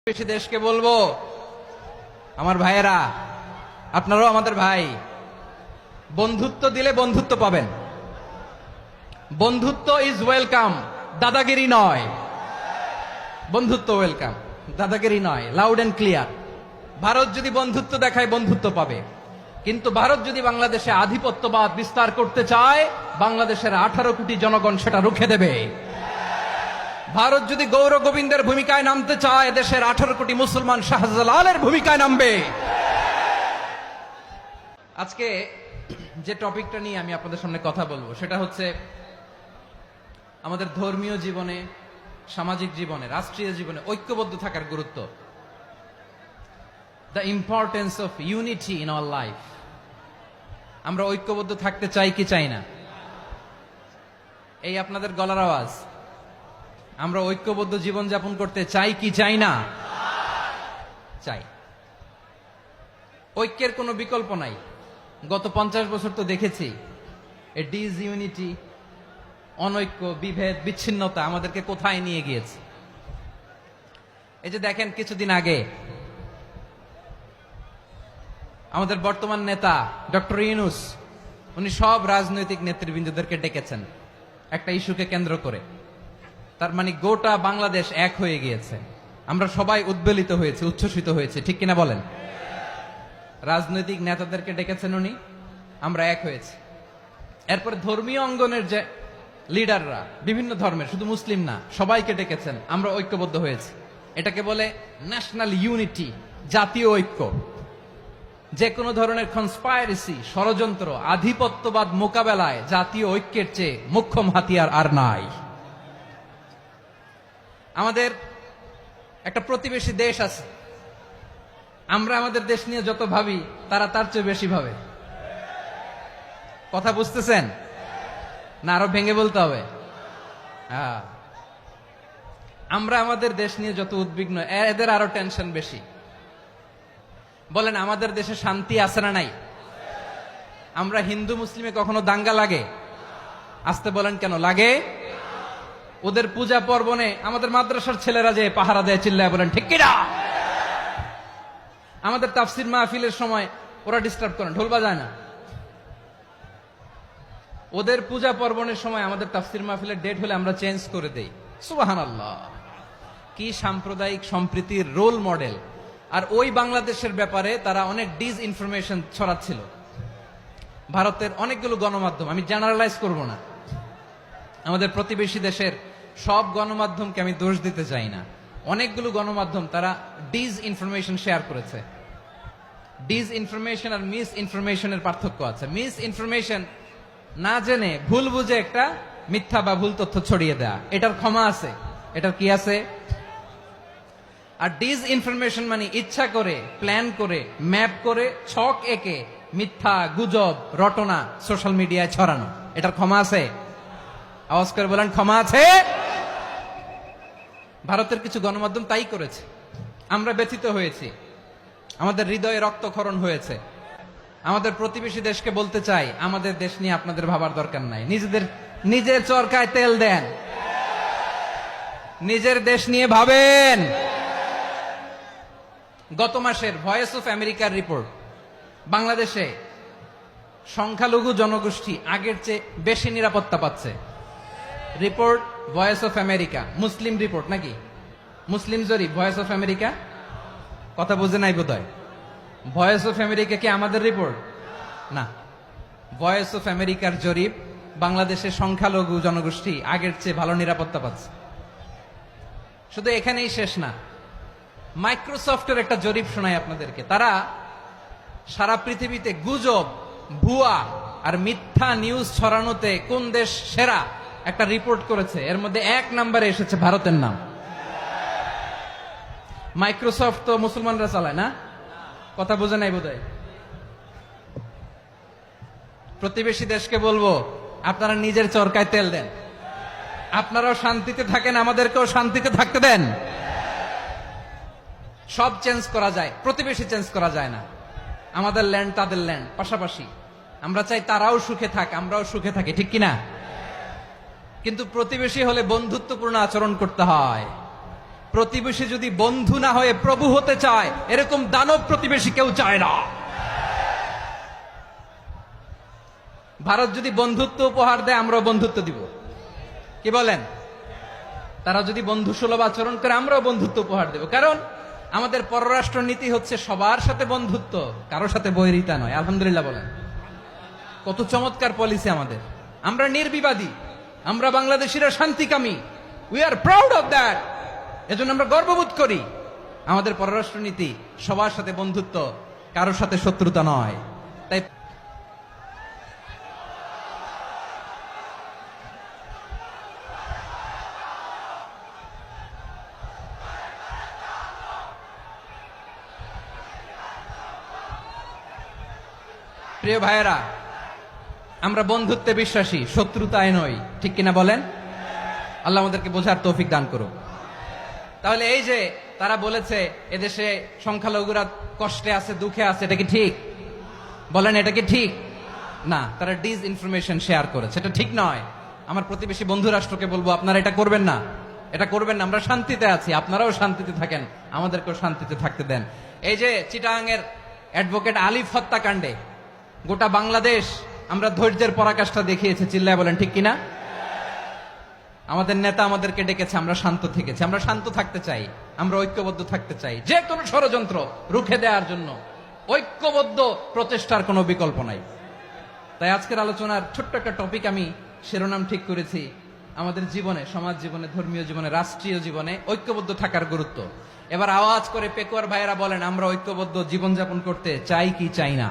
বেশি দেশকে বলবো, আমার ভাইয়েরা, আপনারাও আমাদের ভাই। বন্ধুত্ব দিলে বন্ধুত্ব পাবেন। বন্ধুত্ব ইজ ওয়েলকাম, দাদাগিরি নয়। বন্ধুত্ব ওয়েলকাম, দাদাগিরি নয়, লাউড এন্ড ক্লিয়ার। ভারত যদি বন্ধুত্ব দেখায় বন্ধুত্ব পাবে, কিন্তু ভারত যদি বাংলাদেশে আধিপত্যবাদ বিস্তার করতে চায়, বাংলাদেশের 18 কোটি জনগণ সেটা রুখে দেবে। ভারত যদি গৌর গোবিন্দের ভূমিকায় নামতে চায়, দেশের 18 কোটি মুসলমান শাহজালালের ভূমিকায় নামবে। আজকে যে টপিকটা নিয়ে আমি আপনাদের সামনে কথা বলবো সেটা হচ্ছে আমাদের ধর্মীয় জীবনে, সামাজিক জীবনে, রাষ্ট্রীয় জীবনে ঐক্যবদ্ধ থাকার গুরুত্ব। The importance of unity in our life. আমরা ঐক্যবদ্ধ থাকতে চাই কি চাই না? এই আপনাদের গলার আওয়াজ। আমরা ঐক্যবদ্ধ জীবন যাপন করতে চাই কি চাই না? চাই। ঐক্যের কোনো বিকল্প নাই। গত 50 বছর তো দেখেছি এই ডিসইউনিটি, অনৈক্য, বিভেদ, বিচ্ছিন্নতা আমাদেরকে কোথায় নিয়ে গিয়েছে। এই যে দেখেন, কিছুদিন আগে আমাদের বর্তমান নেতা ডক্টর ইউনূস, উনি সব রাজনৈতিক নেতৃবৃন্দদেরকে ডেকেছেন একটা ইস্যুকে কেন্দ্র করে। তার মানে গোটা বাংলাদেশ এক হয়ে গিয়েছে। আমরা সবাই উদ্বেলিত হয়েছে, উচ্ছ্বসিত হয়েছে, ঠিক কিনা বলেন? রাজনৈতিক নেতাদেরকে ডেকেছেন উনি, আমরা এক হয়েছি। এরপরে ধর্মীয় অঙ্গনের যে লিডাররা, বিভিন্ন ধর্মের, শুধু মুসলিম না, সবাইকে ডেকেছেন, আমরা ঐক্যবদ্ধ হয়েছি। এটাকে বলে ন্যাশনাল ইউনিটি, জাতীয় ঐক্য। যে কোনো ধরনের কনস্পাইরেসি, ষড়যন্ত্র, আধিপত্যবাদ মোকাবেলায় জাতীয় ঐক্যের চেয়ে মোক্ষম হাতিয়ার আর নাই। আমাদের একটা প্রতিবেশী দেশ আছে, আমরা আমাদের দেশ নিয়ে যত ভাবি তারা তার চেয়ে বেশি ভাবে। কথা বুঝতেছেন না? আরো ভেঙে বলতে হবে। আমরা আমাদের দেশ নিয়ে যত উদ্বিগ্ন, এদের আরো টেনশন বেশি। বলেন, আমাদের দেশে শান্তি আছে না নাই? আমরা হিন্দু মুসলিমে কখনো দাঙ্গা লাগে? আসতে বলেন, কেন লাগে? ওদের পূজা পর্বণে আমাদের মাদ্রাসার ছেলেরা যে পাহারা দেয়, চিল্লায় বলেন ঠিক কিনা? আমাদের তাফসির মাহফিলের সময় ওরা ডিস্টার্ব করেন, ঢোল বাজায় না। ওদের পূজা পর্বণের সময় আমাদের তাফসির মাহফিলের ডেট হলে আমরা চেঞ্জ করে দেই। সুবহানাল্লাহ! কি সাম্প্রদায়িক সম্প্রীতির রোল মডেল। আর ওই বাংলাদেশের ব্যাপারে তারা অনেক ডিসইনফরমেশন ছড়াচ্ছিল। ভারতের অনেকগুলো গণমাধ্যম, আমি জেনারেলাইজ করব না, আমাদের প্রতিবেশী দেশের সব গণমাধ্যমকে আমি দোষ দিতে চাই না, অনেকগুলো গণমাধ্যম তারা ডিসইনফরমেশন শেয়ার করেছে। ডিসইনফরমেশন আর মিস ইনফরমেশনের পার্থক্য আছে। মিস ইনফরমেশন না জেনে ভুল বুঝে একটা মিথ্যা বা ভুল তথ্য ছড়িয়ে দেয়া, এটার ক্ষমা আছে, এটার কি আছে? আর ডিসইনফরমেশন মানে ইচ্ছা করে, প্ল্যান করে, ম্যাপ করে, ছক এঁকে মিথ্যা, গুজব, রটনা সোশ্যাল মিডিয়ায় ছড়ানো, এটার ক্ষমা আছে? আওয়াজ করে বলেন, ক্ষমা আছে? ভারতের কিছু গণমাধ্যম তাই করেছে। আমরা ব্যথিত হয়েছি, আমাদের হৃদয়ে রক্তক্ষরণ হয়েছে। আমাদের প্রতিবেশী দেশকে বলতে চাই, আমাদের দেশ নিয়ে আপনাদের ভাবার দরকার নাই। নিজের চরকায় তেল দেন, নিজের দেশ নিয়ে ভাবেন। গত মাসের ভয়েস অফ আমেরিকার রিপোর্ট, বাংলাদেশে সংখ্যালঘু জনগোষ্ঠী আগের চেয়ে বেশি নিরাপত্তা পাচ্ছে। Report voice of America, Muslim report নাকি? মুসলিম জরিপ, ভয়েস অফ আমেরিকা। কথা বুঝে নাই বোধহয়। ভয়েস অফ আমেরিকা কি আমাদের রিপোর্ট? না, ভয়েস অফ আমেরিকার জরিপ, বাংলাদেশের সংখ্যালঘু জনগোষ্ঠী আগের চেয়ে ভালো নিরাপত্তা পাচ্ছে। শুধু এখানেই শেষ না, মাইক্রোসফটের একটা জরিপ শোনায় আপনাদেরকে। তারা সারা পৃথিবীতে গুজব, ভুয়া আর মিথ্যা নিউজ ছড়ানোতে কোন দেশ সেরা একটা রিপোর্ট করেছে। এর মধ্যে 1 নম্বরে এসেছে ভারতের নাম। মাইক্রোসফট তো মুসলমানরা চালায় না? কথা বোঝে নাই বোধহয়। প্রতিবেশী দেশকে বলবো, আপনারা নিজের চরকায় তেল দেন, আপনারাও শান্তিতে থাকেন, আমাদেরকেও শান্তিতে থাকতে দেন। সব চেঞ্জ করা যায়, প্রতিবেশী চেঞ্জ করা যায় না। আমাদের ল্যান্ড তাদের ল্যান্ড, পাশাপাশি। আমরা চাই তারাও সুখে থাক, আমরাও সুখে থাকি, ঠিক কিনা? কিন্তু প্রতিবেশী হলে বন্ধুত্বপূর্ণ আচরণ করতে হয়। প্রতিবেশী যদি বন্ধু না হয়ে প্রভু হতে চায়, এরকম দানব প্রতিবেশী কেউ চায় না। ভারত যদি বন্ধুত্ব উপহার দেয়, আমরাও বন্ধুত্ব দিব। কি বলেন? তারা যদি বন্ধু সুলভ আচরণ করে, আমরাও বন্ধুত্ব উপহার দেব। কারণ আমাদের পররাষ্ট্র নীতি হচ্ছে সবার সাথে বন্ধুত্ব, কারোর সাথে বৈরিতা নয়। আলহামদুলিল্লাহ বলেন, কত চমৎকার পলিসি আমাদের। আমরা নির্বিবাদী, আমরা বাংলাদেশিরা শান্তিকামী। We are proud of that. এজন্য আমরা গর্ববোধ করি। আমাদের পররাষ্ট্র নীতি সবার সাথে বন্ধুত্ব, কারোর সাথে শত্রুতা নয়। তাই প্রিয় ভাইয়েরা, আমরা বন্ধুত্বে বিশ্বাসী, শত্রুতায় নই। ঠিক কিনা বলেন? আল্লাহ আমাদেরকে বোঝার তৌফিক দান করুক। তাহলে এই যে তারা বলেছে এদেশে সংখ্যালঘুরা কষ্টে আছে, দুঃখে আছে, এটা কি ঠিক? বলেন, এটা কি ঠিক? না, তারা ডিস ইনফরমেশন শেয়ার করেছে, এটা ঠিক নয়। আমার প্রতিবেশী বন্ধু রাষ্ট্রকে বলবো, আপনারা এটা করবেন না, এটা করবেন না। আমরা শান্তিতে আছি, আপনারাও শান্তিতে থাকেন, আমাদেরকেও শান্তিতে থাকতে দেন। এই যে চিটাগাংয়ের অ্যাডভোকেট আলিফ হত্যাকাণ্ডে গোটা বাংলাদেশ আমরা ধৈর্যের পরাকাষ্ঠা দেখিয়েছে। চিল্লায় বলেন ঠিক কিনা? আমাদের নেতা আমাদেরকে ডেকেছে, আমরা শান্ত থেকেছি। আমরা শান্ত থাকতে চাই, আমরা ঐক্যবদ্ধ থাকতে চাই। যে কোনো ষড়যন্ত্র রুখে দেওয়ার জন্য ঐক্যবদ্ধ প্রচেষ্টার কোনো বিকল্প নাই। তাই আজকের আলোচনার ছোট্ট একটা টপিক আমি শিরোনাম ঠিক করেছি, আমাদের জীবনে, সমাজ জীবনে, ধর্মীয় জীবনে, রাষ্ট্রীয় জীবনে ঐক্যবদ্ধ থাকার গুরুত্ব। এবার আওয়াজ করে পেকুয়ার ভাইয়েরা বলেন, আমরা ঐক্যবদ্ধ জীবনযাপন করতে চাই কি চাই না?